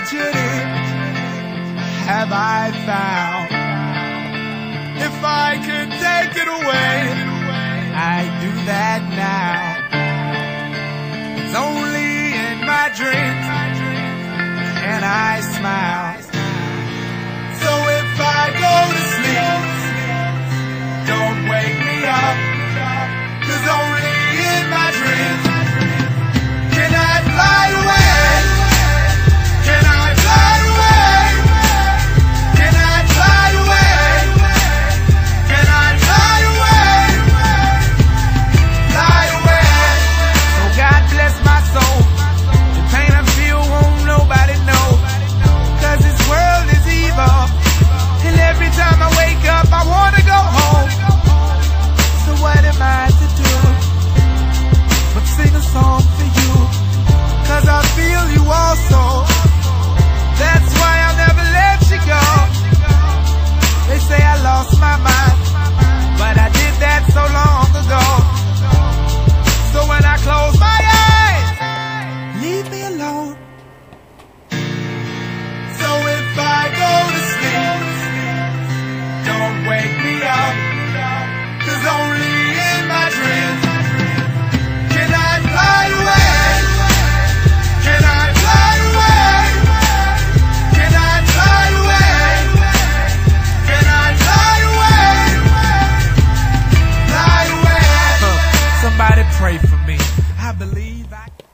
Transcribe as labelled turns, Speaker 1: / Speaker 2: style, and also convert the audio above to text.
Speaker 1: tragedy have I found. If I could take it away, I'd do that now. It's only in my dreams can I smile. So if I go to sleep, don't wake me up, 'cause only in my dreams can I fly away. Can I fly away? Can I fly away? Can I fly away? Fly away. So God bless my soul. The pain I feel won't nobody know, 'cause this world is evil, and every time I wake up I wanna go home. So what am I to do but sing a song for you, 'cause I feel you also. That's why I'll never let you go. They say I lost my mind, but I did that so long ago. So when I close my eyes, leave me alone. So if I go to sleep, don't wake me up, 'cause only in my dreams can I fly away. Can I fly away? Can I fly away? Can I fly away? Fly away. Somebody pray for me. I believe I can.